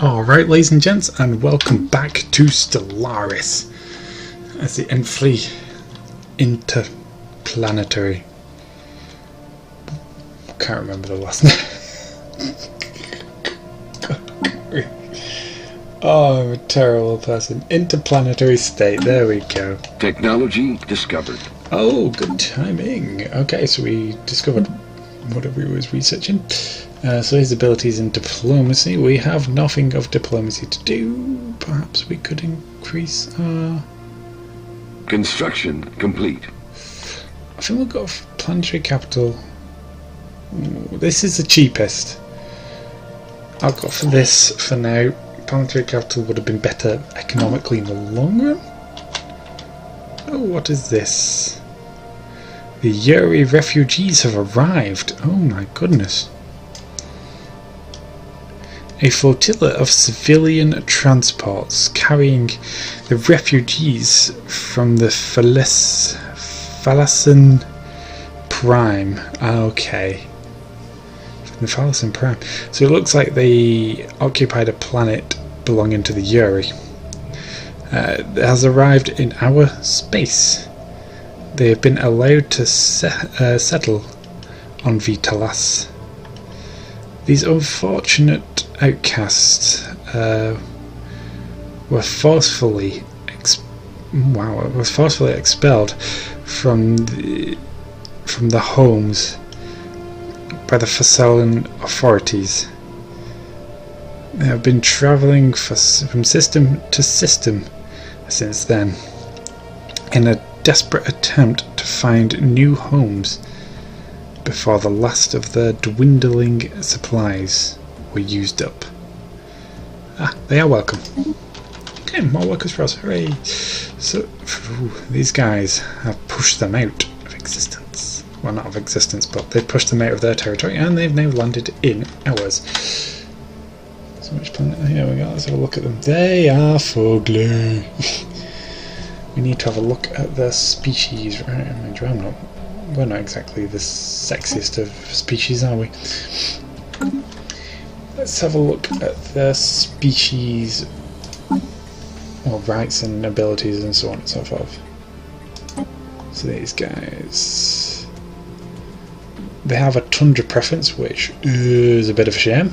Alright, ladies and gents, and welcome back to Stellaris as the nth interplanetary. Can't remember the last name. Oh, I'm a terrible person. Interplanetary state, there we go. Technology discovered. Oh, good timing. Okay, so we discovered whatever he was researching. So his abilities in diplomacy. We have nothing of diplomacy to do. Perhaps we could increase our... Construction complete. I think we'll go for planetary capital. Ooh, this is the cheapest. I'll go for this for now. Planetary capital would have been better economically in the long run. Oh, what is this? The Yuri refugees have arrived. Oh my goodness. A flotilla of civilian transports carrying the refugees from the Thalassian Prime. Okay. From the Thalassian Prime. So it looks like they occupied a planet belonging to the Yuri. It has arrived in our space. They have been allowed to settle on Vitalas. These unfortunate outcasts were forcefully expelled from the homes by the Thessalian authorities. They have been travelling from system to system since then, in a desperate attempt to find new homes before the last of their dwindling supplies were used up. Ah, they are welcome. Okay, more workers for us, hooray! So, these guys have pushed them out of existence. Well, not of existence, but they've pushed them out of their territory, and they've now landed in ours. So which planet? Here we go, let's have a look at them. They are fugly. We need to have a look at their species, right? I mean, we're not exactly the sexiest of species, are we? Let's have a look at their species, or rights and abilities and so on and so forth. So these guys, they have a tundra preference, which is a bit of a shame.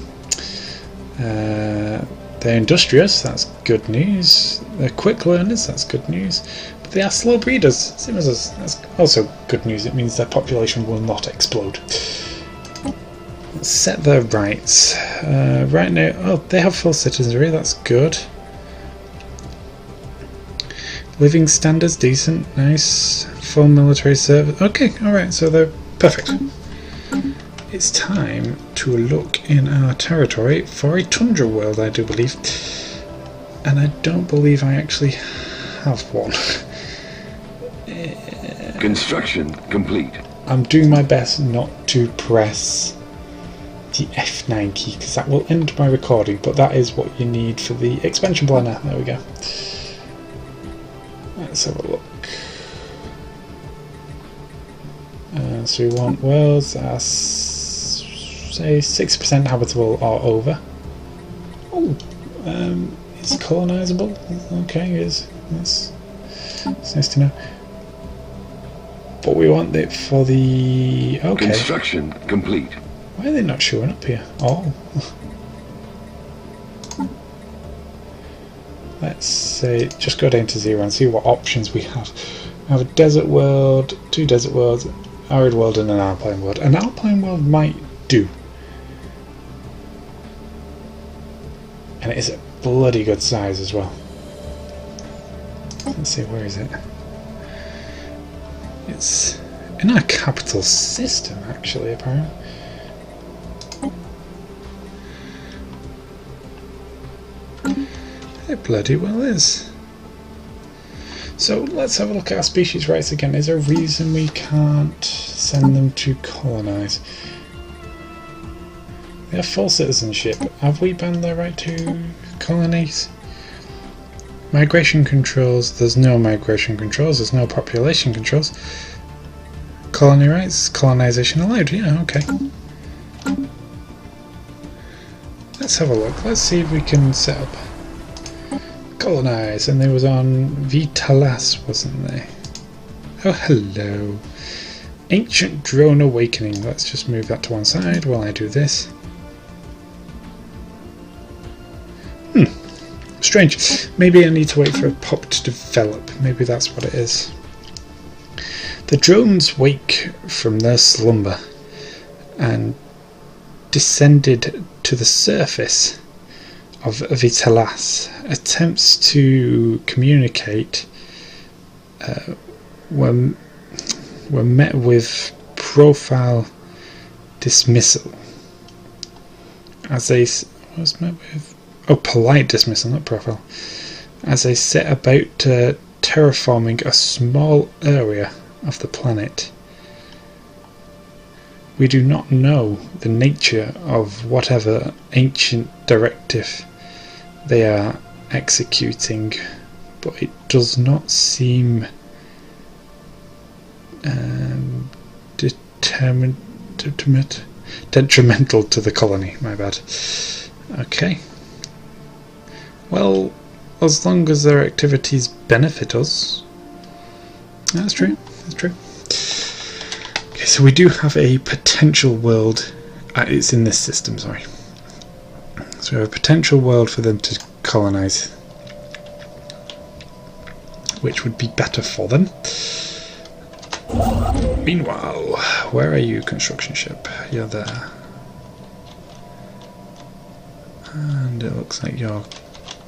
They're industrious, that's good news. They're quick learners, that's good news. But they are slow breeders, same as us. That's also good news, it means their population will not explode. Let's set their rights. Right now, oh, they have full citizenry, that's good. Living standards, decent, nice. Full military service, okay, alright, so they're perfect. It's time to look in our territory for a tundra world, I do believe. And I don't believe I actually have one. Construction complete. I'm doing my best not to press the F9 key, because that will end my recording, but that is what you need for the expansion planner. There we go. Let's have a look. So we want worlds that are, say, 6% habitable or over. Oh, it's colonizable. Okay, it is. It's nice to know. But we want it for the... Okay. Construction complete. Why are they not showing up here? Oh. Let's say, just go down to 0 and see what options we have. We have a desert world, 2 desert worlds, arid world and an alpine world. An alpine world might do. And it is a bloody good size as well. Let's see, where is it? It's in our capital system, actually, apparently. It bloody well is. So let's have a look at our species rights again. Is there a reason we can't send them to colonise? They have full citizenship. Have we banned their right to colonies? Migration controls. There's no migration controls. There's no population controls. Colony rights. Colonisation allowed. Yeah, okay. Let's let's have a look. Let's see if we can set up colonize. And they was on E.I.S, wasn't they? Oh, hello. Ancient drone awakening. Let's just move that to one side while I do this. Strange. Maybe I need to wait for a pop to develop. Maybe that's what it is. The drones wake from their slumber and descended to the surface of E.I.S. Attempts to communicate were met with profile dismissal. As they was met with polite dismissal, not profile. As they set about terraforming a small area of the planet. We do not know the nature of whatever ancient directive they are executing, but it does not seem detrimental to the colony. My bad. Okay. Well, as long as their activities benefit us. That's true. That's true. Okay, so we do have a potential world. It's in this system, sorry. So we have a potential world for them to colonize, which would be better for them. Meanwhile, where are you, construction ship? You're there. And it looks like you're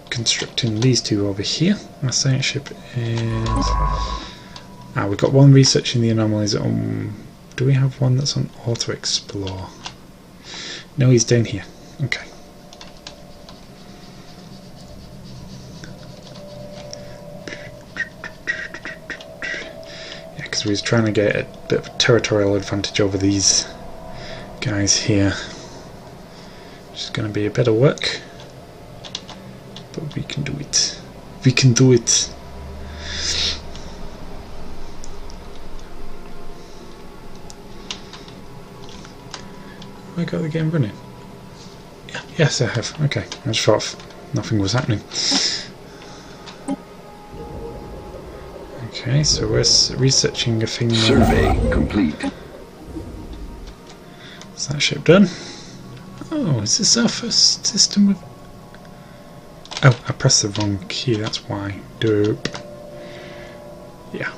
constructing these two over here. My science ship is... we've got one researching the anomalies on... Do we have one that's on auto explore? No, he's down here. Okay. Yeah, because we was trying to get a bit of territorial advantage over these guys here. Which is going to be a bit of work. But we can do it. We can do it. Have I got the game running? Yeah, yes, I have. Okay, I just thought nothing was happening. Okay, so we're researching a thing. Survey complete. Is that ship done? Oh, is this our first system with... Oh, I pressed the wrong key, that's why. Dope. Yeah.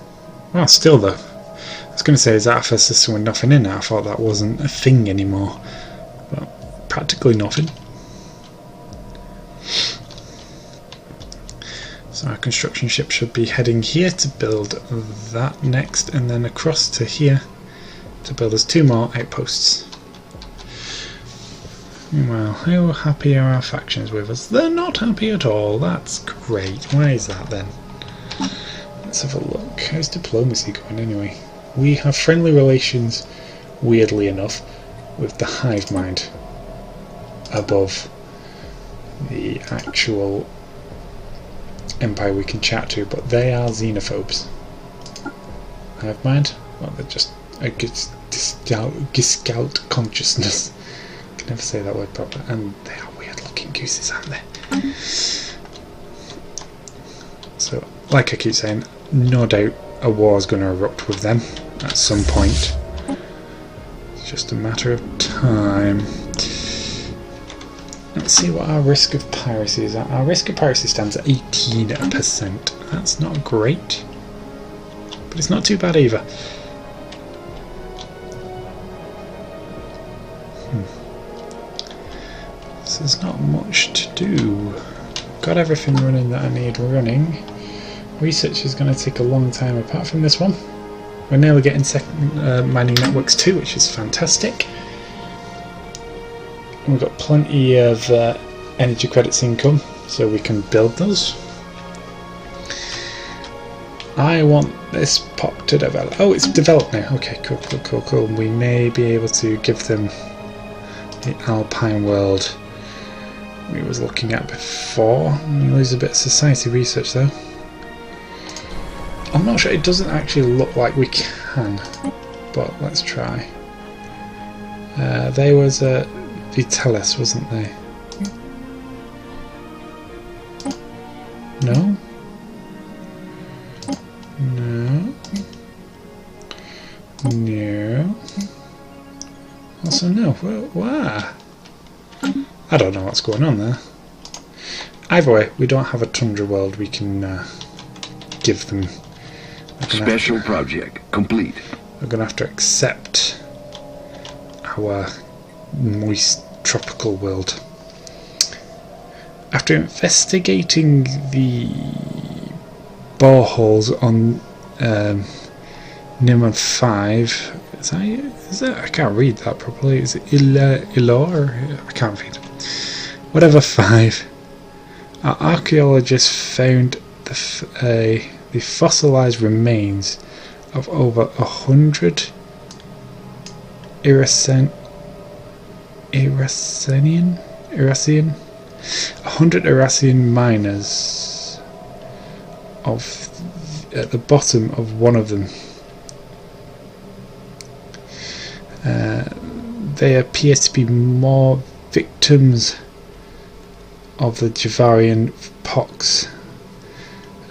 Well, still though. I was going to say, is that our first system with nothing in it? I thought that wasn't a thing anymore. But practically nothing. So our construction ship should be heading here to build that next, and then across to here to build us 2 more outposts. Meanwhile, how happy are our factions with us? They're not happy at all. That's great. Why is that then? Let's have a look. How's diplomacy going anyway? We have friendly relations, weirdly enough, with the hive mind above the actual empire we can chat to, but they are xenophobes. Hive mind? Well, they're just a Gestalt consciousness. I can never say that word properly. And they are weird looking gooses, aren't they? So, like I keep saying, no doubt a war is going to erupt with them at some point. It's just a matter of time. Let's see what our risk of piracy is at. Our risk of piracy stands at 18%. That's not great, but it's not too bad either. So there's not much to do. Got everything running that I need running. Research is going to take a long time apart from this one. We're nearly getting mining networks too, which is fantastic. And we've got plenty of energy credits income, so we can build those. I want this pop to develop. Oh, it's developed now. Okay, cool, cool, cool, cool. We may be able to give them the Alpine world we was looking at before. We lose a bit of society research though. I'm not sure, it doesn't actually look like we can, but let's try. They was E.I.S, wasn't they? No. No. No. Also no. Why? I don't know what's going on there. Either way, we don't have a tundra world we can give them. Special project complete. We're going to have to accept our moist tropical world. After investigating the boreholes on Nimon 5, is that? I can't read that properly. Is it Ilor? I can't read. Whatever 5. Our archaeologists found the fossilized remains of over 100 Irasian 100 Irasian miners at the bottom of one of them. They appear to be more victims of the Javarian pox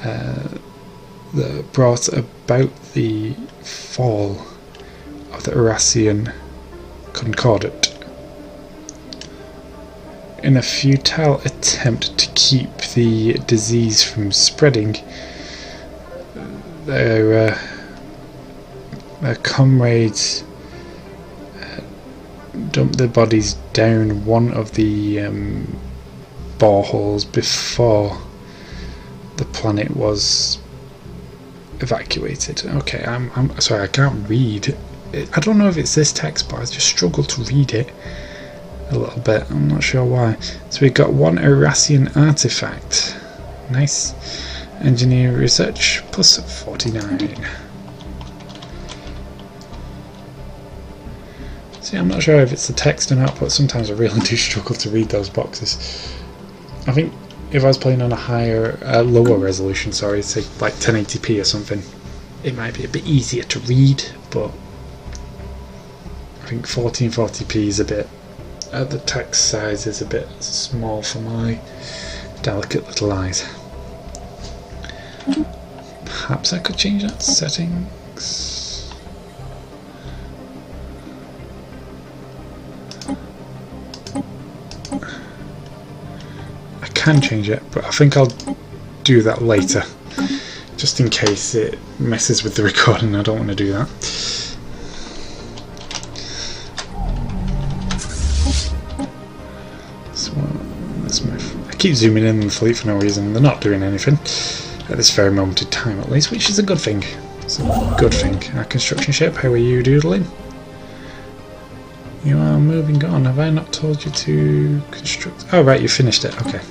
that brought about the fall of the Irasian Concordat. In a futile attempt to keep the disease from spreading, their comrades dumped their bodies down one of the boreholes before the planet was evacuated. Okay, I'm sorry, I can't read. I don't know if it's this text, but I just struggle to read it a little bit. I'm not sure why. So we got one Irasian artifact. Nice. Engineering research plus 49. See, I'm not sure if it's the text or not, but sometimes I really do struggle to read those boxes. I think if I was playing on a higher, lower resolution, sorry, say like 1080p or something, it might be a bit easier to read, but I think 1440p is a bit, the text size is a bit small for my delicate little eyes. Perhaps I could change that settings. I can change it, but I think I'll do that later, just in case it messes with the recording. I don't want to do that. I keep zooming in on the fleet for no reason. They're not doing anything at this very moment in time, at least, which is a good thing. It's a good thing. Our construction ship, how are you doodling? You are moving on. Have I not told you to construct? Oh right, you finished it. Okay.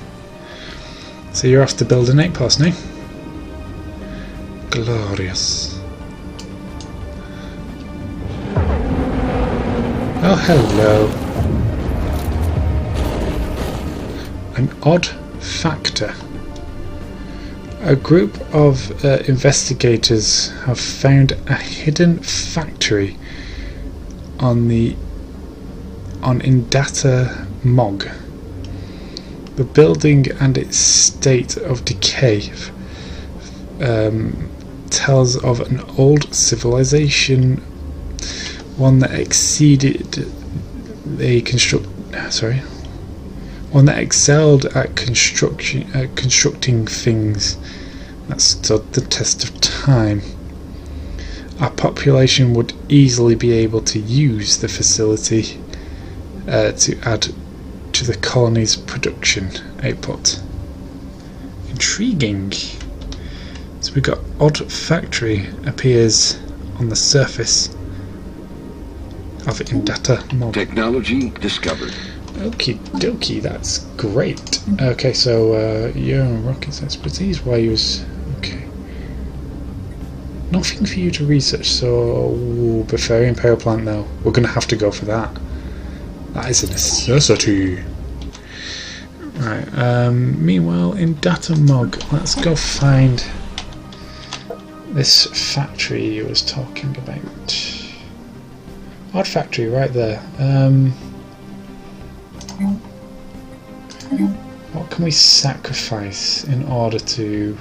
So you're off to build an outpost now. Glorious. Oh hello. An odd factor. A group of investigators have found a hidden factory on Indata Mog. The building and its state of decay tells of an old civilization, one that excelled at constructing things that stood the test of time. Our population would easily be able to use the facility to add to the colony's production output. Intriguing. So we got odd factory appears on the surface of Indata Mog. Technology discovered. Okie dokie, that's great. Okay, so you're on rockets expertise. Why use? Okay. Nothing for you to research. So Bavarian power plant. Now we're gonna have to go for that. That is a necessity. Right. Meanwhile, in Data Mog, let's go find this factory you was talking about. Odd factory, right there. What can we sacrifice in order to...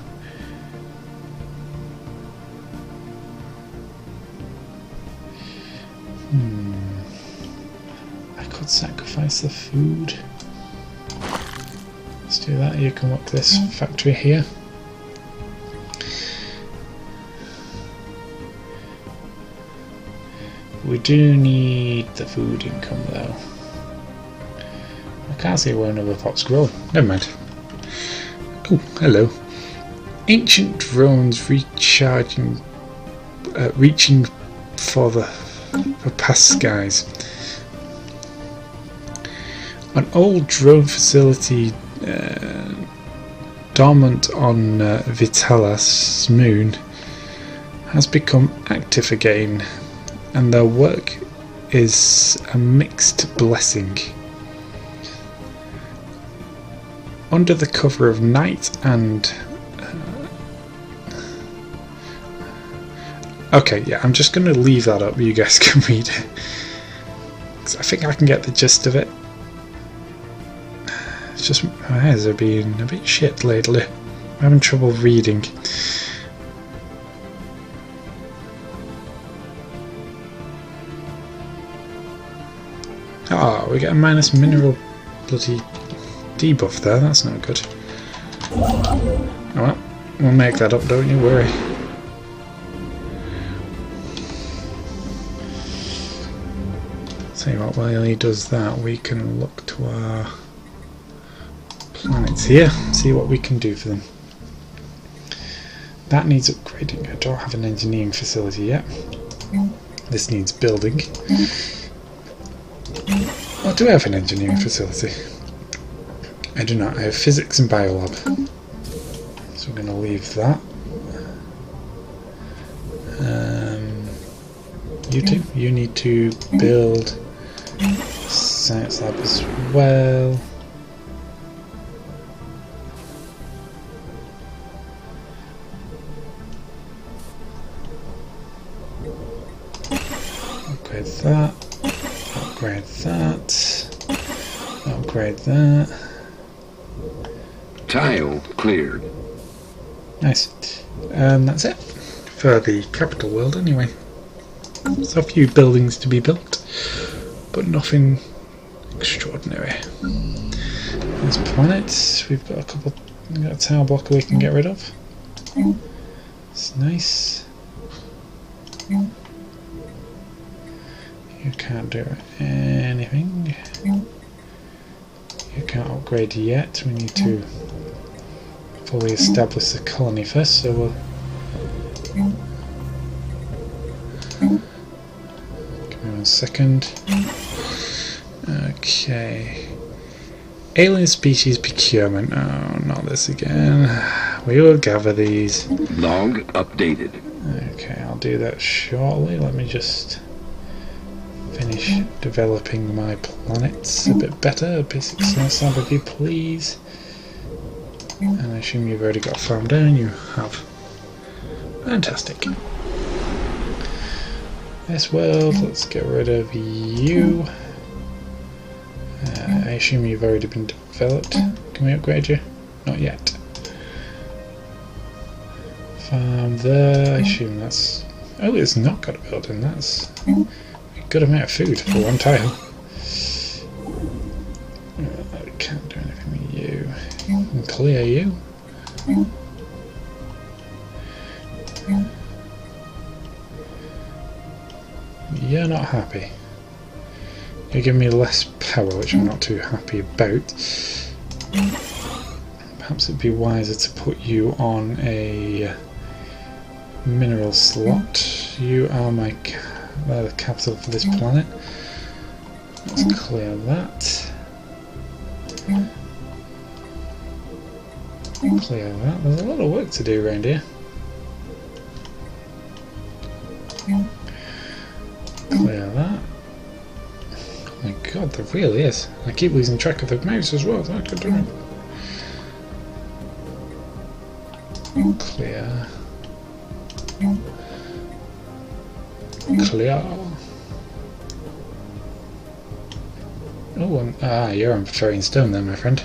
I could sacrifice the food. Let's do that. You can work this factory here. We do need the food income though. I can't see where another pot's growing. Never mind. Oh, hello. Ancient drones reaching for the past skies. An old drone facility dormant on Vitalis' moon has become active again, and their work is a mixed blessing. Under the cover of night and... okay, yeah, I'm just going to leave that up, you guys can read it. 'Cause I think I can get the gist of it. It's just my eyes are being a bit shit lately. I'm having trouble reading. Oh, we get a minus mineral bloody debuff there, that's not good. Oh well, we'll make that up, don't you worry. Tell you what, while he does that, we can look to our planets here, see what we can do for them. That needs upgrading. I don't have an engineering facility yet. This needs building. Oh, do I have an engineering facility? I do not. I have physics and biolab. So we're going to leave that. You two, you need to build science lab as well. Upgrade that. Upgrade that. Upgrade that. Tile cleared. Nice. That's it for the capital world anyway. There's a few buildings to be built, but nothing extraordinary. There's planets. We've got a couple. We've got a tower blocker we can get rid of. It's nice. You can't do anything. You can't upgrade yet. We need to fully establish the colony first, so we'll... give me 1 second. Okay. Alien species procurement. Oh, not this again. We will gather these. Log updated. Okay, I'll do that shortly. Let me just finish developing my planets a bit better. Basic science lab, if you please. And I assume you've already got a farm down. You have. Fantastic. This world, let's get rid of you. I assume you've already been developed. Can we upgrade you? Not yet. Farm there, I assume that's... oh, it's not got a building, that's a good amount of food for one tile. I can't do anything with you. I can clear you. You're not happy. You're giving me less power, which I'm not too happy about. Perhaps it'd be wiser to put you on a mineral slot. You are my the capital for this planet. Let's clear that. Clear that. There's a lot of work to do around here. Clear that. Oh my god, there really is. I keep losing track of the mouse as well. That could do it. Clear. Clear. Oh, you're on fairy stone there, my friend.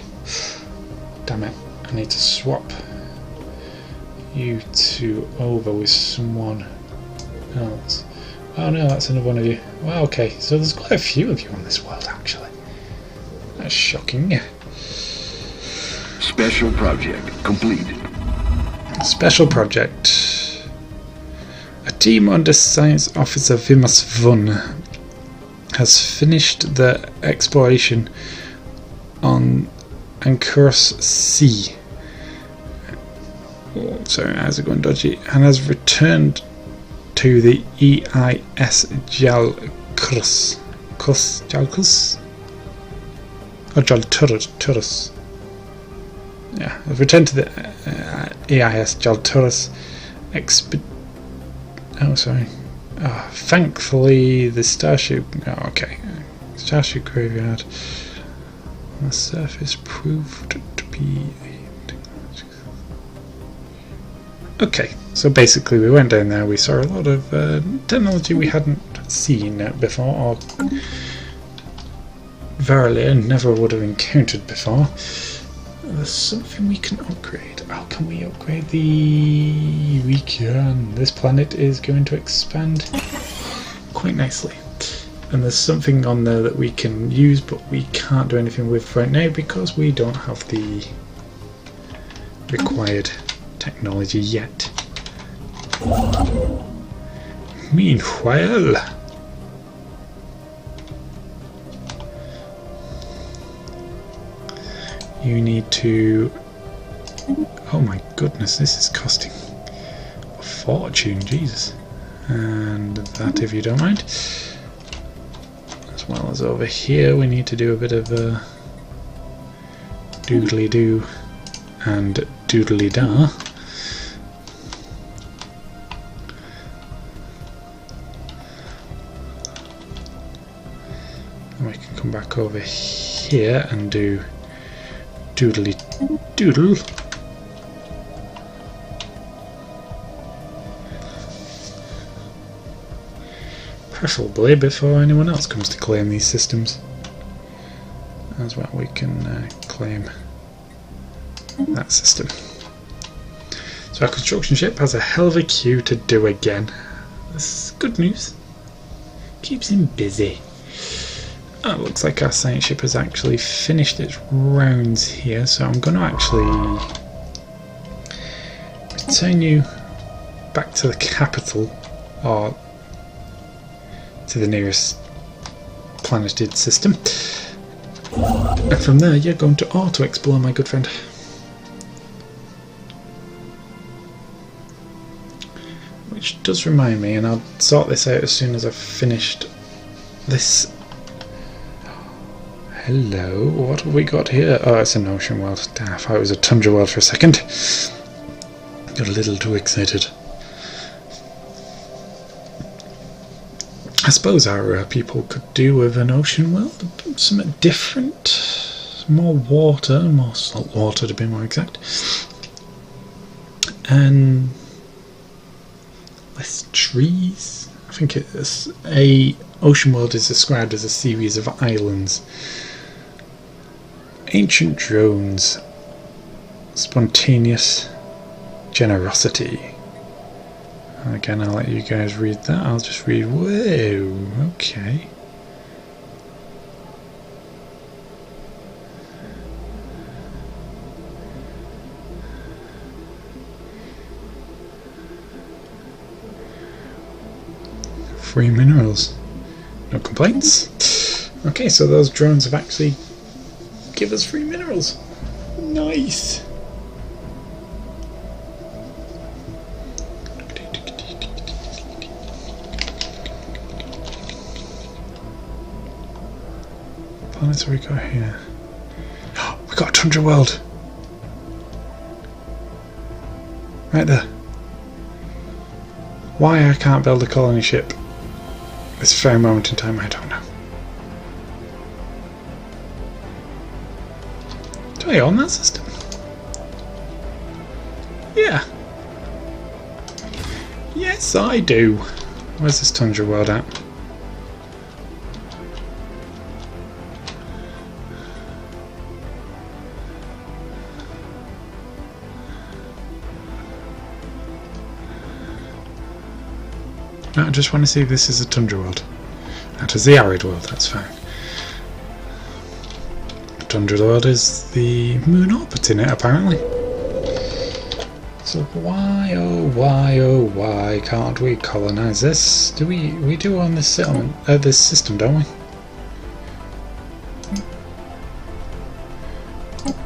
Damn it, I need to swap you two over with someone else. Oh no, that's another one of you. Well, okay, so there's quite a few of you on this world actually. That's shocking. Special project complete. Special project. A team under Science Officer Vimas Vun has finished the exploration on Anchorus Sea. Oh, sorry, how's it going dodgy? And has returned to the E.I.S. Jalkrus. Jalkrus? Or Jalturus. Yeah, I've returned to the E.I.S. Jalturus oh, sorry. Oh, thankfully, the starship. Oh, okay. Starship graveyard on the surface proved to be. Okay, so basically, we went down there. We saw a lot of technology we hadn't seen before, or verily never would have encountered before. There's something we can upgrade. Oh, can we upgrade the... We can. This planet is going to expand quite nicely. And there's something on there that we can use, but we can't do anything with right now because we don't have the required technology yet. Meanwhile... you need to... Oh my goodness, this is costing a fortune, Jesus. And that, if you don't mind. As well as over here, we need to do a bit of a doodly-doo and doodly-da. And we can come back over here and do doodly doodle. Preferably before anyone else comes to claim these systems. As well, we can claim that system. So our construction ship has a hell of a queue to do again. This is good news. Keeps him busy. Oh, it looks like our science ship has actually finished its rounds here, so I'm going to actually return you back to the capital, or to the nearest planeted system. And from there, you're going to auto-explore, my good friend. Which does remind me, and I'll sort this out as soon as I've finished this. Hello, what have we got here? Oh, it's an ocean world. Damn, I thought it was a tundra world for a second. Got a little too excited. I suppose our people could do with an ocean world. Something different. More water, more salt water to be more exact. And less trees. I think it's a ocean world is described as a series of islands. Ancient drones, spontaneous generosity. Again, I'll let you guys read that. I'll just read. Whoa, okay. Free minerals. No complaints. Okay, so those drones have actually give us free minerals. Nice. Planets we got here. We got a tundra world. Right there. Why I can't build a colony ship this very moment in time, I don't know. Do I own that system? Yeah. Yes, I do. Where's this tundra world at? No, I just want to see if this is a tundra world. That is the arid world, that's fine. Tundra world is the moon orbiting it, apparently. So why, oh why can't we colonize this? Do we do on this settlement, this system, don't we?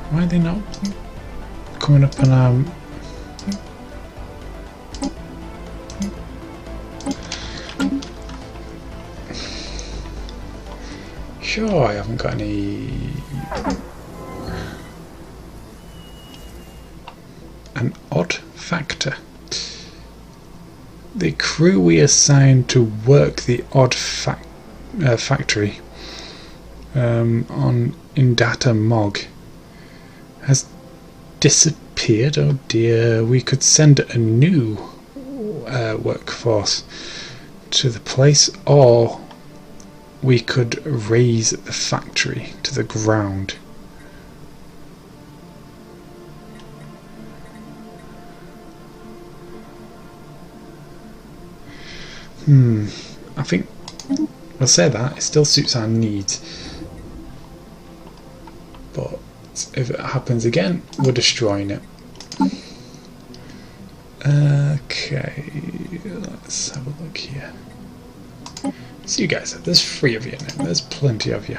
Why are they not coming up on Sure, I haven't got any. An odd factor. The crew we assigned to work the odd factory on Indata Mog has disappeared. Oh dear, we could send a new workforce to the place, or we could raise the factory to the ground. I think we'll say that it still suits our needs, but if it happens again, we're destroying it. Okay, let's have a look here. So you guys, there's 3 of you now, there's plenty of you.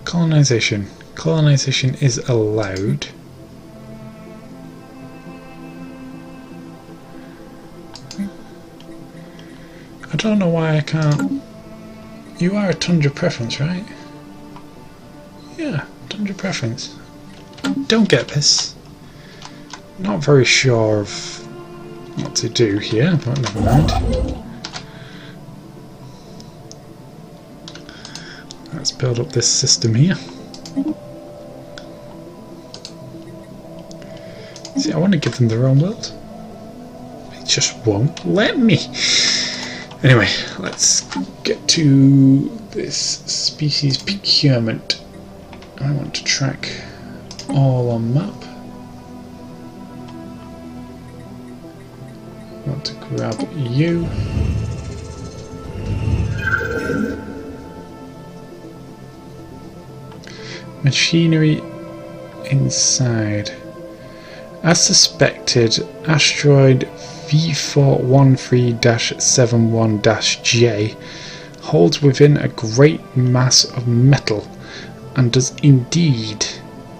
Colonization. Colonization is allowed. I don't know why I can't. You are a tundra preference, right? Yeah, tundra preference. Don't get this. Not very sure of what to do here, but never mind. Let's build up this system here. See, I want to give them their own world. It just won't let me. Anyway, let's get to this species procurement. I want to track all on map. I want to grab you. Machinery inside. As suspected, asteroid V413-71-J holds within a great mass of metal and does indeed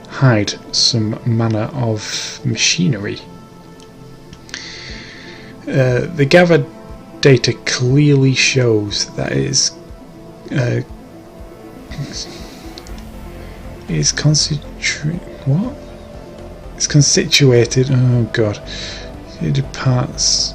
hide some manner of machinery. The gathered data clearly shows that it is constituted. Oh god. It departs.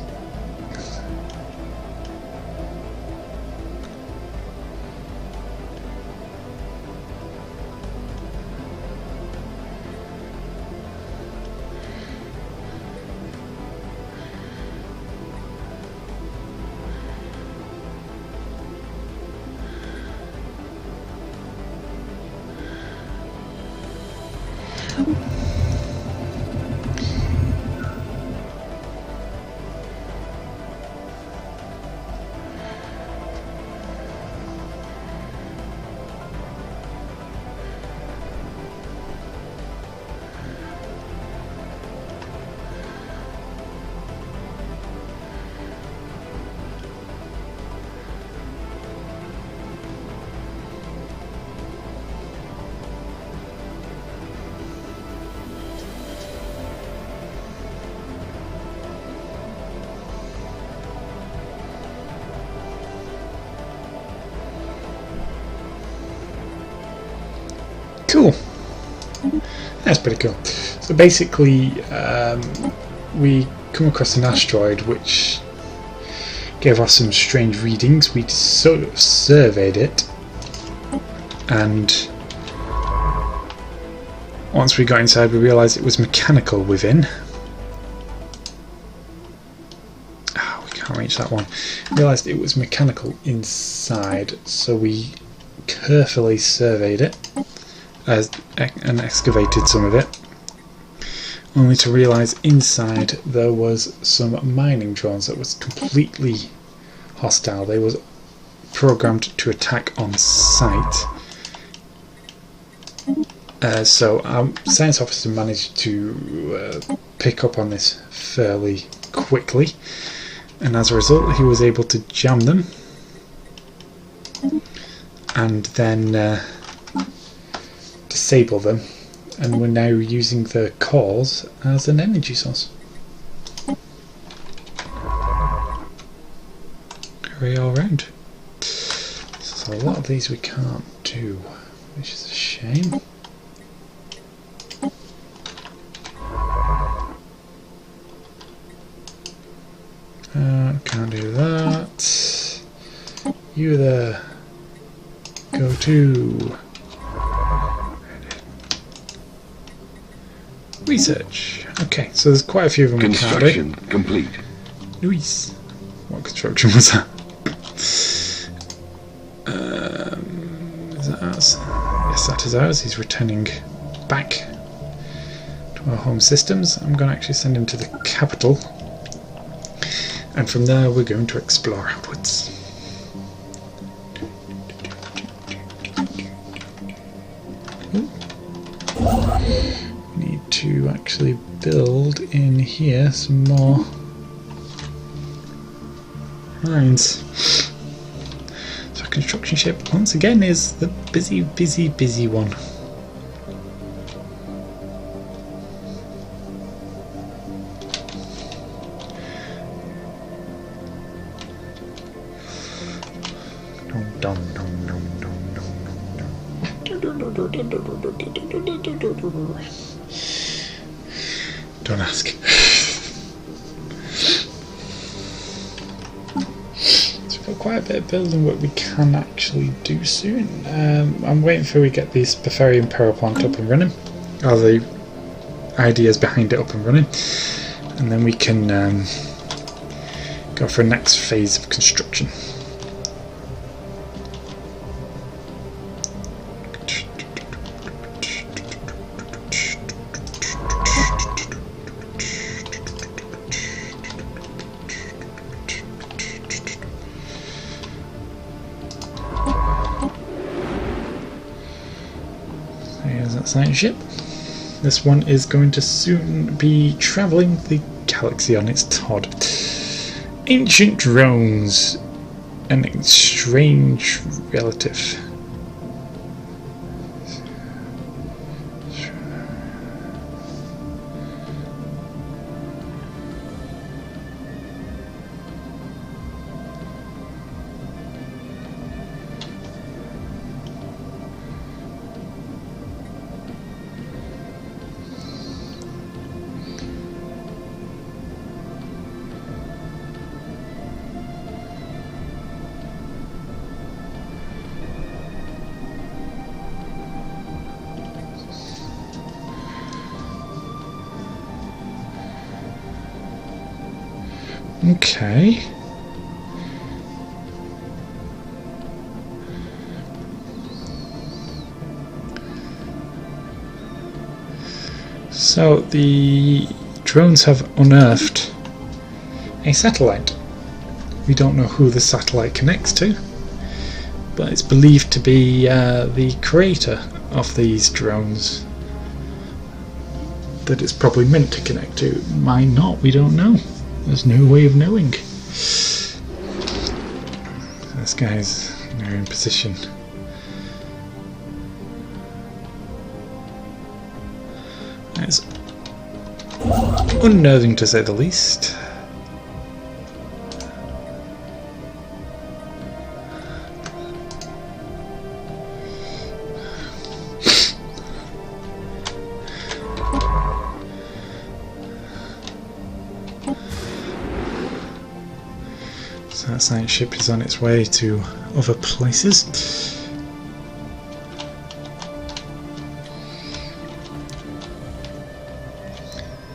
Cool. That's pretty cool. So basically, we come across an asteroid which gave us some strange readings. We sort of surveyed it, and once we got inside, we realised it was mechanical within. We can't reach that one. We realised it was mechanical inside, so we carefully surveyed it and excavated some of it. only to realise inside there was some mining drones that was completely hostile. They was programmed to attack on sight. So our science officer managed to pick up on this fairly quickly, and as a result he was able to jam them and then disable them, and we're now using the cores as an energy source. Hurry all round. So a lot of these we can't do, which is a shame. Can't do that. You there. Go to research. Okay, so there's quite a few of them. Construction complete. Luis. What construction was that? Is that ours? Yes, that is ours. He's returning back to our home systems. I'm going to actually send him to the capital, and from there we're going to explore outwards. Need to actually build in here some more lines. So our construction ship once again is the busy one. Don't ask. So we've got quite a bit of building work we can actually do soon. I'm waiting for we get this Befarian power plant up and running, or the ideas behind it up and running, and then we can go for a next phase of construction. Here's that science ship. This one is going to soon be travelling the galaxy on its Todd. Ancient drones, an strange relative. Okay. So the drones have unearthed a satellite. We don't know who the satellite connects to, but it's believed to be the creator of these drones that it's probably meant to connect to. Might not, we don't know. There's no way of knowing. This guy's now in position. It's unnerving to say the least. So that science ship is on its way to other places.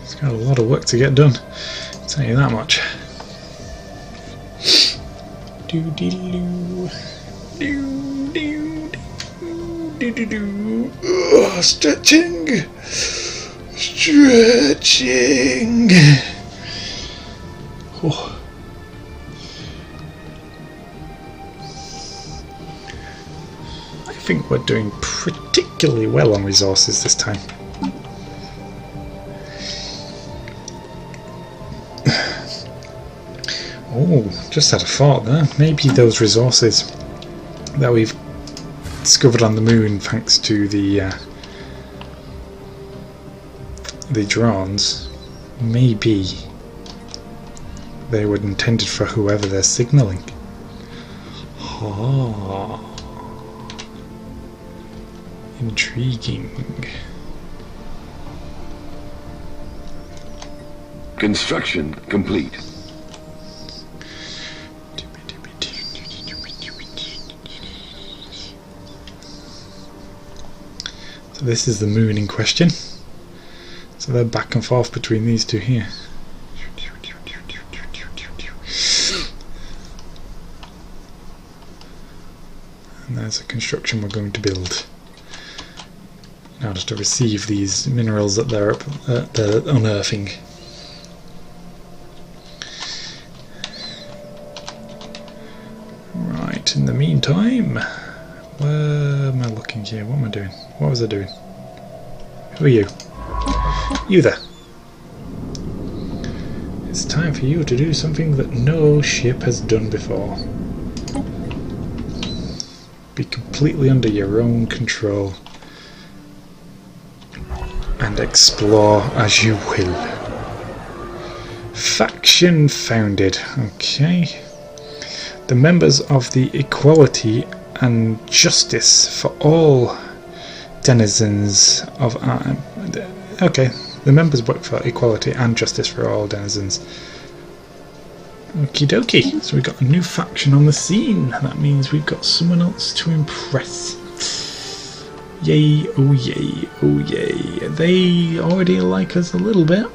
It's got a lot of work to get done, I'll tell you that much. Stretching! Stretching. Oh. I think we're doing particularly well on resources this time. Oh, just had a thought there. Maybe those resources that we've discovered on the moon, thanks to the drones, maybe they were intended for whoever they're signalling. Oh, intriguing. Construction complete. So this is the moon in question. So they're back and forth between these two here. And there's a construction we're going to build in order to receive these minerals that they're unearthing. Right, in the meantime, where am I looking here? What am I doing? What was I doing? Who are you? You there. It's time for you to do something that no ship has done before. Be completely under your own control and explore as you will. Faction founded. Okay. The members of the Equality and Justice for all denizens of okay, the members work for equality and justice for all denizens. Okie dokie, so we've got a new faction on the scene. That means we've got someone else to impress. Yay, oh yay, oh yay. They already like us a little bit.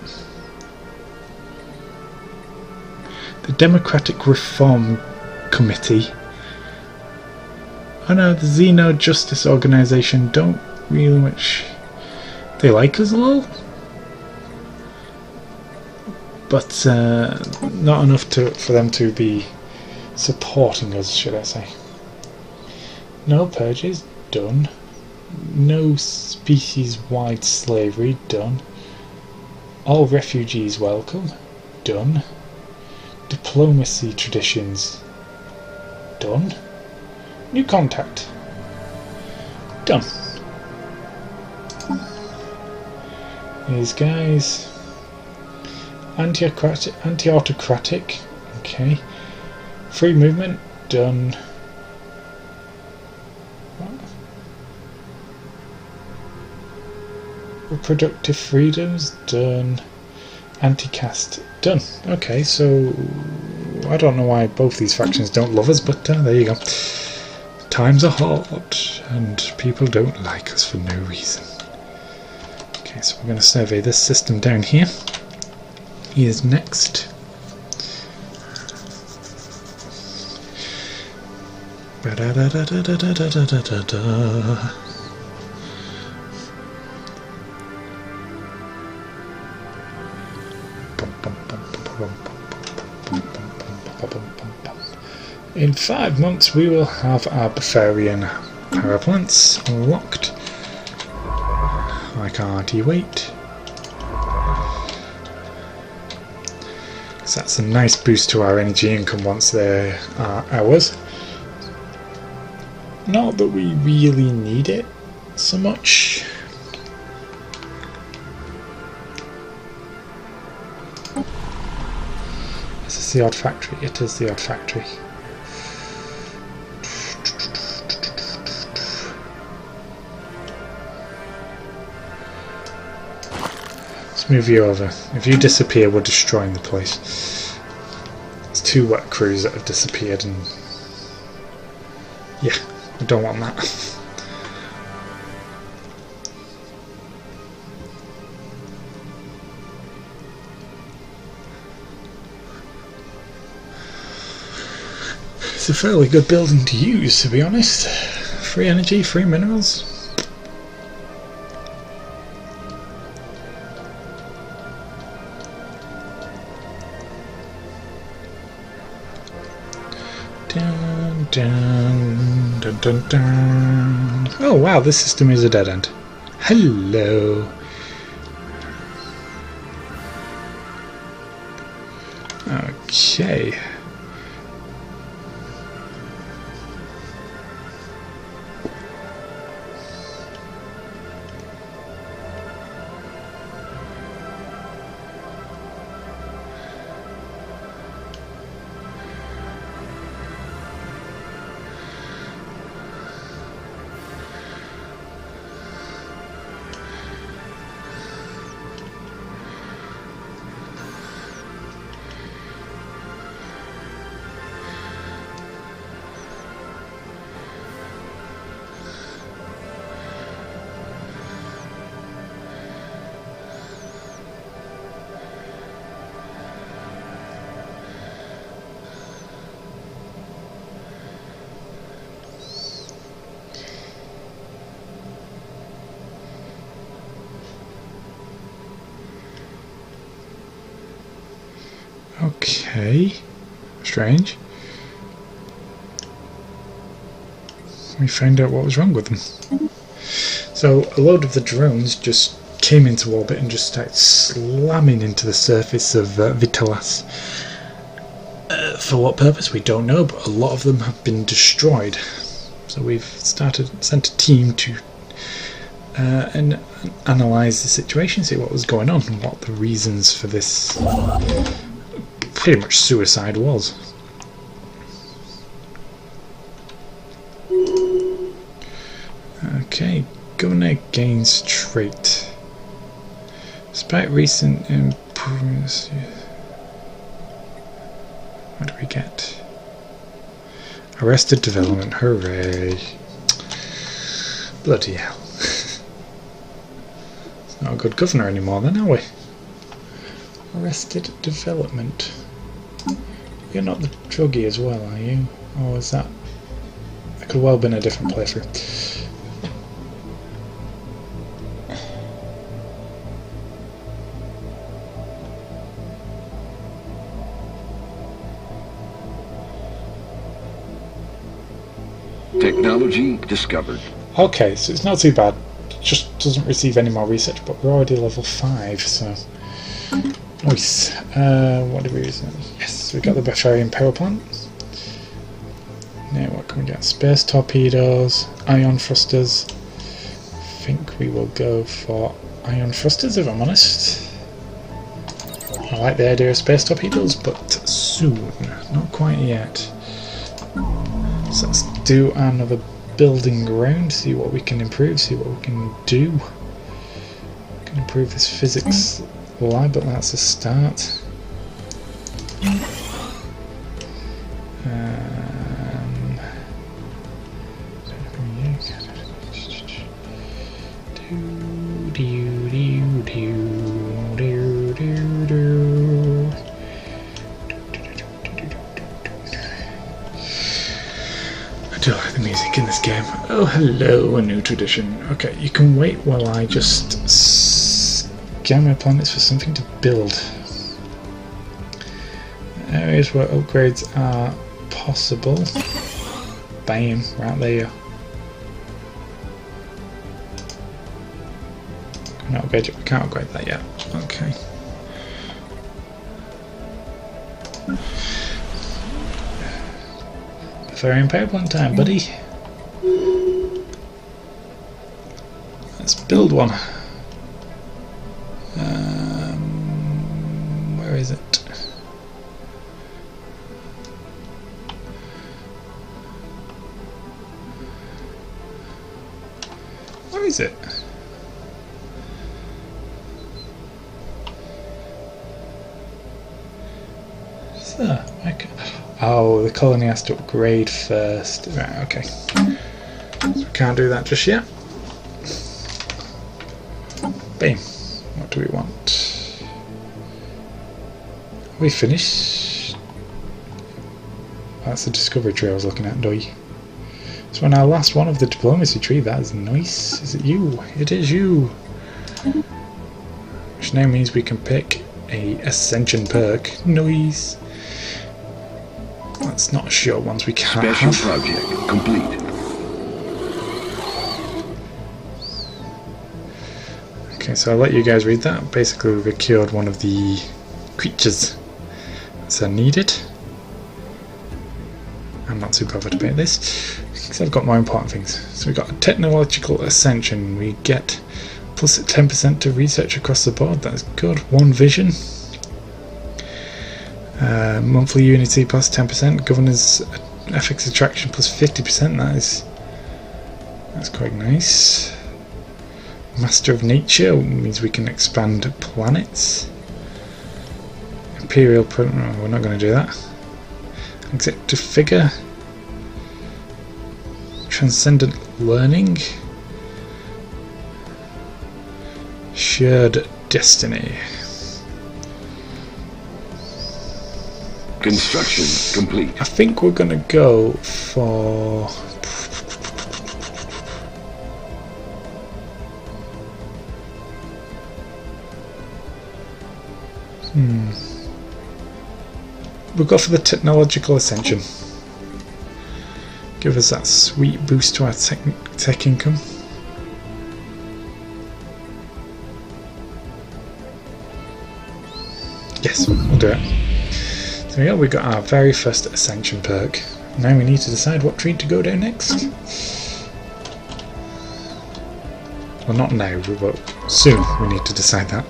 The Democratic Reform Committee. Oh no, the Xeno Justice Organization don't really much. They like us a little, but not enough for them to be supporting us, should I say. No purges, done. No species-wide slavery, done. All refugees welcome, done. Diplomacy traditions, done. New contact, done. These guys, anti-autocratic, okay. Free movement, done. Reproductive freedoms, done. Anti-caste, done. Okay, so I don't know why both these factions don't love us, but there you go. Times are hard, and people don't like us for no reason. Okay, so we're going to survey this system down here. He is next. In 5 months we will have our Bavarian power plants unlocked. Why can't he wait? So that's a nice boost to our energy income once they are ours. Not that we really need it so much. Is this the odd factory? It is the odd factory. Let's move you over. If you disappear, we're destroying the place. There's 2 work crews that have disappeared, and yeah, we don't want that. It's a fairly good building to use, to be honest. Free energy, free minerals. dun, dun, dun, dun. Oh wow, this system is a dead end. Hello. Okay. Okay, strange. We found out what was wrong with them. So a load of the drones just came into orbit and just started slamming into the surface of Stellaris. For what purpose we don't know, but a lot of them have been destroyed. So we've sent a team to and analyse the situation, see what was going on and what the reasons for this pretty much suicide was. Okay, Governor gains trait. Despite recent improvements, what do we get? Arrested development, hooray. Bloody hell. It's not a good governor anymore then, are we? Arrested development. You're not the druggie as well, are you? Or is that... That could well have been a different playthrough. Technology discovered. Okay, so it's not too bad. It just doesn't receive any more research, but we're already level 5, so... Nice. What did we use? Yes, we got the Befarian power plant. Now what can we get? Space torpedoes, ion thrusters. I think we will go for ion thrusters if I'm honest. I like the idea of space torpedoes, but soon. Not quite yet. So let's do another building round, see what we can improve, see what we can do. We can improve this physics lab, but that's a start. I do like the music in this game. Oh, hello, a new tradition. Okay, you can wait while I just scan my planets for something to build. Areas where upgrades are possible. Bam, right there. Can't upgrade it. I can't upgrade that yet. Okay. Befarian power plant time, buddy. Let's build one. Where is it? Where is it? So, oh, the colony has to upgrade first. Right, okay. So we can't do that just yet. Bam. What do we want? Are we finished? That's the discovery tree I was looking at, doy. So on our last one of the diplomacy tree, that is nice. Is it you? It is you. Which now means we can pick a ascension perk. Nice. That's not sure ones we can't Special have. project complete. Okay, so I'll let you guys read that. Basically, we've cured one of the creatures that's needed. I'm not too bothered about this because I've got more important things. So we've got a technological ascension. We get plus 10% to research across the board. That's good. One vision. Monthly unity plus 10%. Governor's ethics attraction plus 50%. That's quite nice. Master of nature means we can expand planets. Imperial. No, we're not going to do that. Executive figure. Transcendent learning. Shared destiny. Construction complete. I think we're going to go for... We'll go for the technological ascension. Give us that sweet boost to our tech income. Yes, we'll do it. So yeah, we got our very first ascension perk. Now we need to decide what tree to go down next. Well, not now, but soon we need to decide that.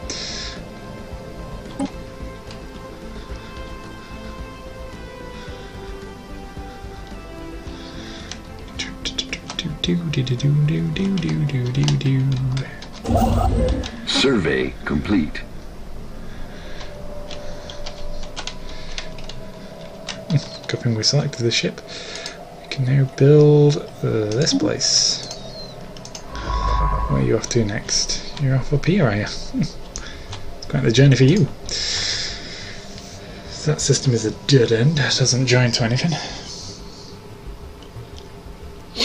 Survey complete. Good thing we selected the ship. We can now build this place. Where are you off to next? You're off up here, are you? It's quite the journey for you. That system is a dead end. It doesn't join to anything.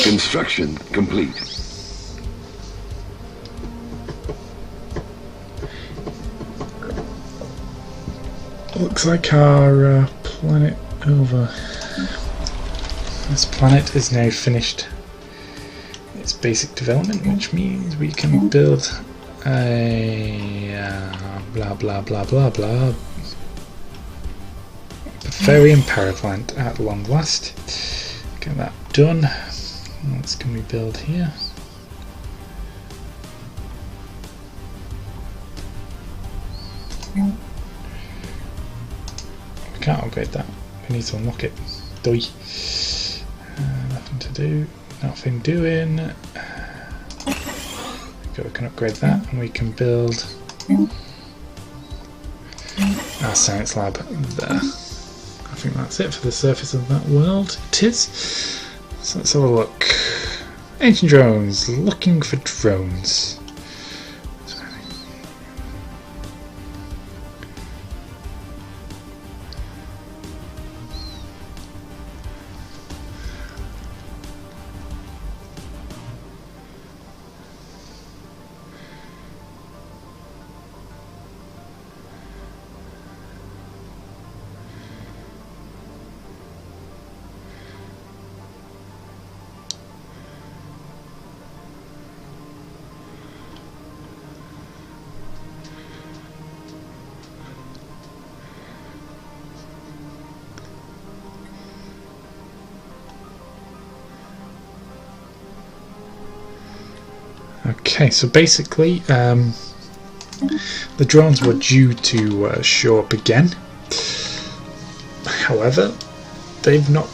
Construction complete. Looks like our planet over. This planet is now finished its basic development, which means we can build a blah blah blah blah blah Bavarian power plant at long last. Get that done. What else can we build here? We can't upgrade that. We need to unlock it. Doi. Nothing to do. Nothing doing. Okay, we can upgrade that and we can build our science lab there. I think that's it for the surface of that world. It is. So let's have a look. Ancient drones. Looking for drones. Okay, so basically the drones were due to show up again. However, they've not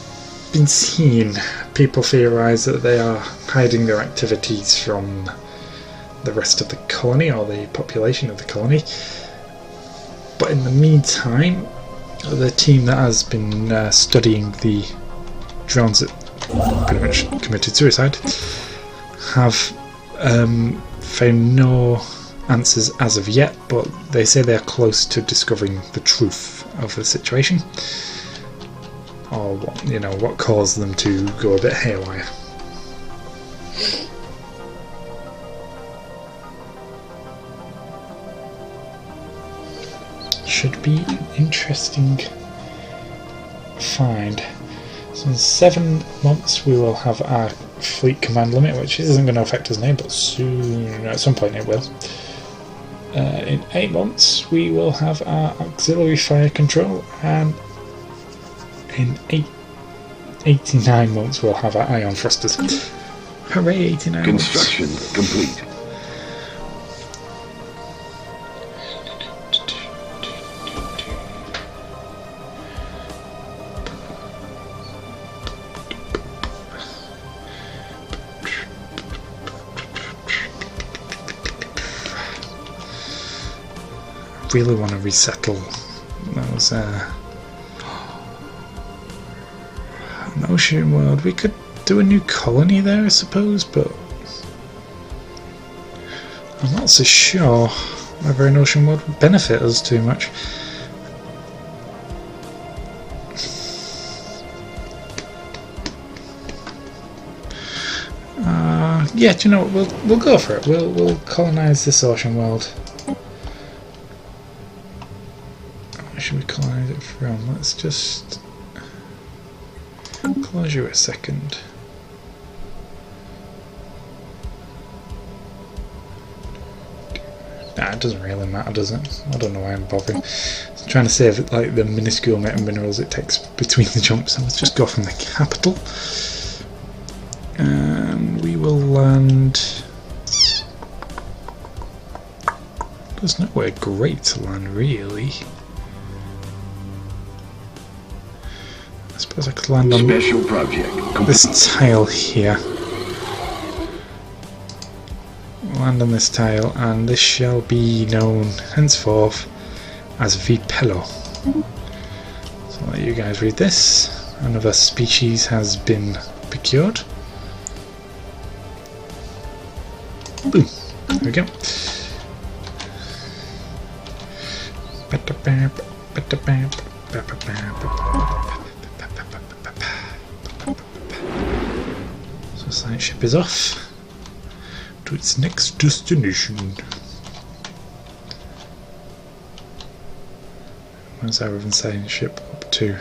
been seen. People theorise that they are hiding their activities from the rest of the colony, or the population of the colony. But in the meantime, the team that has been studying the drones that pretty much committed suicide have found no answers as of yet, but they say they're close to discovering the truth of the situation, or what caused them to go a bit haywire. Should be an interesting find. So in 7 months we will have our fleet command limit, which isn't going to affect us now, but soon, at some point it will. In 8 months we will have our auxiliary fire control, and in 89 months we'll have our ion thrusters. Hooray, 89 Construction months. complete. Really want to resettle those an ocean world. We could do a new colony there, I suppose, but I'm not so sure whether an ocean world would benefit us too much. Yeah, do you know what? We'll go for it. We'll colonize this ocean world. Where should we colonize it from? Let's just close you a second. Nah, it doesn't really matter, does it? I don't know why I'm bothering. I'm trying to save like the minuscule amount of minerals it takes between the jumps. So let's just go from the capital. And we will land. There's nowhere great to land, really. I suppose I could land on Special project this tile here. Land on this tile, and this shall be known henceforth as Vipello. So I'll let you guys read this. Another species has been procured. Boom. There we go. So science ship is off to its next destination. Where's our other science ship up to?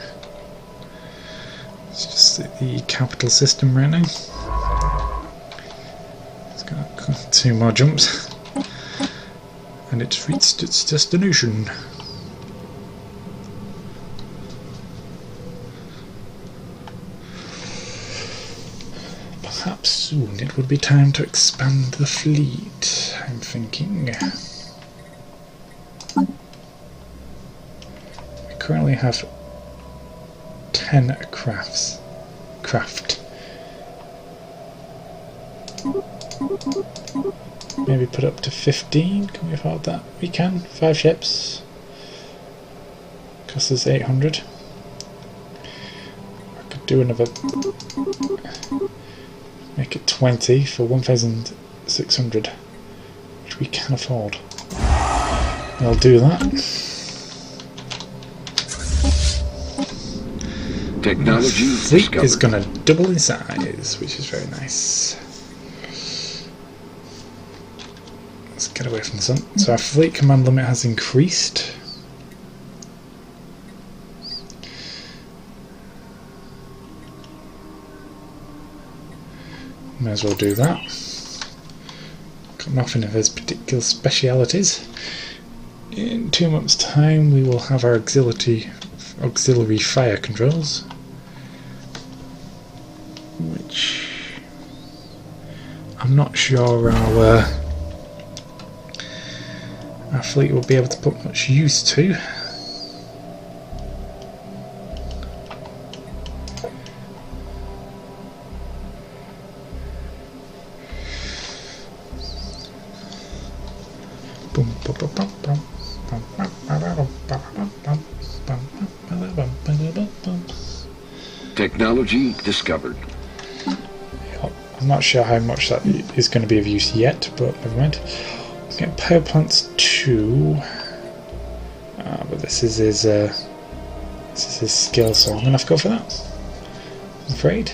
It's just the capital system right now. It's got 2 more jumps and it's reached its destination. Perhaps soon it would be time to expand the fleet, I'm thinking. We currently have 10 craft. Maybe put up to 15, can we afford that? We can, 5 ships. Costs us 800. I could do another, make it 20 for 1,600, which we can afford. I'll do that. Technology fleet is going to double in size, which is very nice. Let's get away from the sun. So our fleet command limit has increased. May as well do that. Got nothing of his particular specialities. In 2 months' time we will have our auxiliary fire controls, which I'm not sure our fleet will be able to put much use to. Technology discovered. I'm not sure how much that is going to be of use yet, but never mind. Get power plants 2, but this is his skill, so I'm gonna have to go for that, I'm afraid.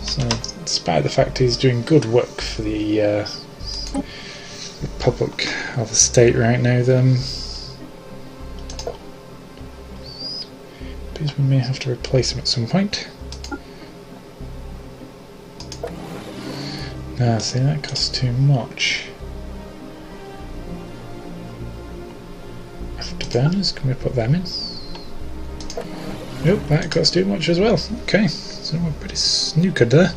So, despite the fact he's doing good work for the public of the state right now then. Because we may have to replace him at some point. Nah, see, that costs too much. Afterburners, can we put them in? Nope, that costs too much as well. Okay, so we're pretty snookered there.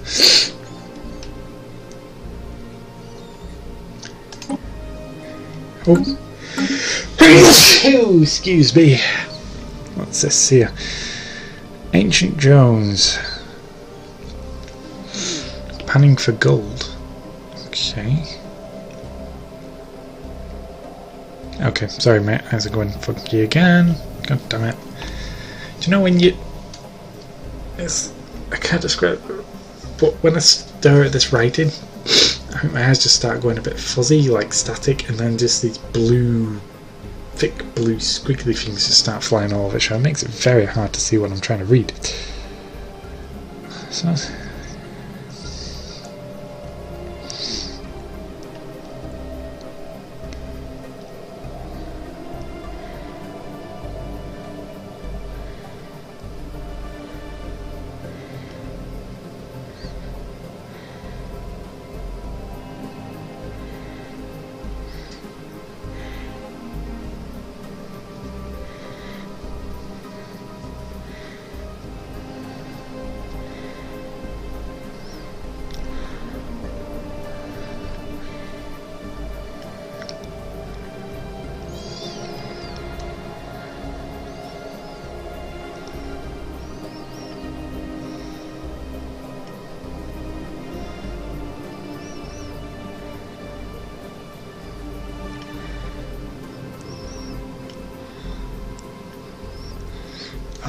Oh. Oh, excuse me. What's this here? Ancient Jones. Panning for gold. Okay. Okay, sorry mate, how's it going? Funky again. God damn it. Do you know when you... I can't describe it, but when I stare at this writing, I think my eyes just start going a bit fuzzy, like static, and then just these blue, thick blue squiggly things just start flying all over it, so it makes it very hard to see what I'm trying to read. So...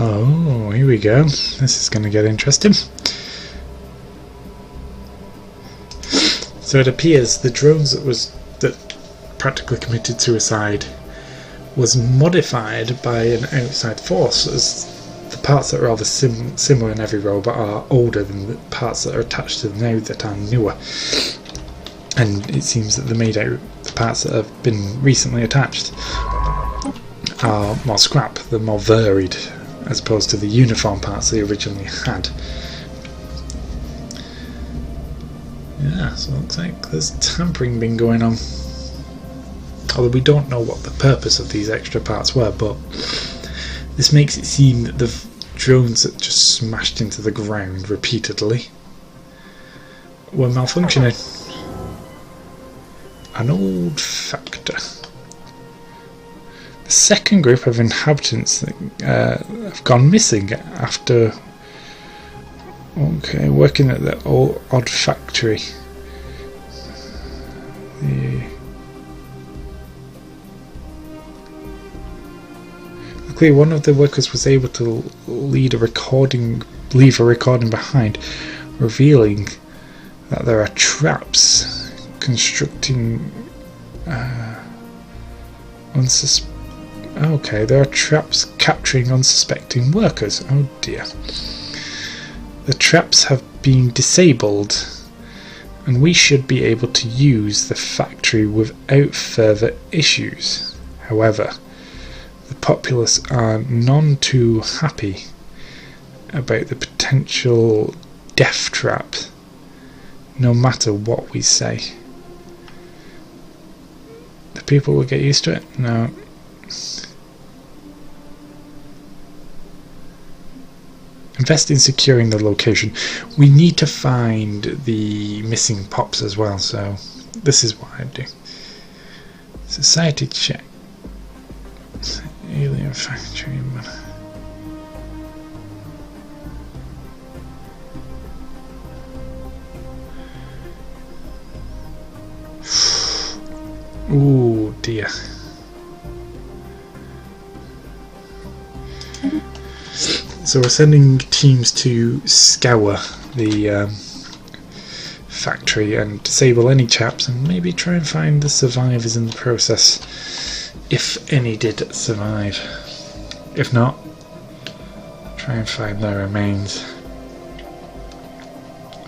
Oh, here we go. This is going to get interesting. So it appears the drones that practically committed suicide was modified by an outside force, as the parts that are rather similar in every robot are older than the parts that are attached to them now that are newer. And it seems that the parts that have been recently attached are more scrap, they're more varied, as opposed to the uniform parts they originally had. Yeah, so it looks like there's tampering been going on. Although we don't know what the purpose of these extra parts were, but this makes it seem that the drones that just smashed into the ground repeatedly were malfunctioning. An old factor. The second group of inhabitants that have gone missing after working at the odd factory. Luckily, one of the workers was able to leave a recording behind, revealing that there are traps constructing there are traps capturing unsuspecting workers. Oh dear. The traps have been disabled, and we should be able to use the factory without further issues. However, the populace are none too happy about the potential death trap, no matter what we say. The people will get used to it? No. Invest in securing the location. We need to find the missing pops as well, so this is what I do. Society check. Alien factory. Ooh dear. So we're sending teams to scour the factory and disable any chaps, and maybe try and find the survivors in the process, if any did survive. If not, try and find their remains.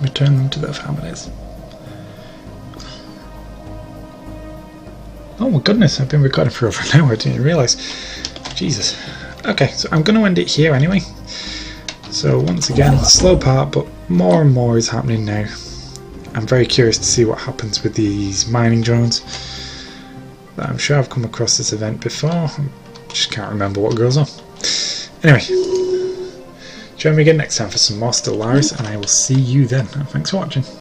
Return them to their families. Oh my goodness, I've been recording for over an hour, I didn't realise. Jesus. Okay, so I'm going to end it here anyway. So once again, slow part, but more and more is happening now. I'm very curious to see what happens with these mining drones. I'm sure I've come across this event before, I just can't remember what goes on. Anyway, join me again next time for some more Stellaris, and I will see you then. Thanks for watching.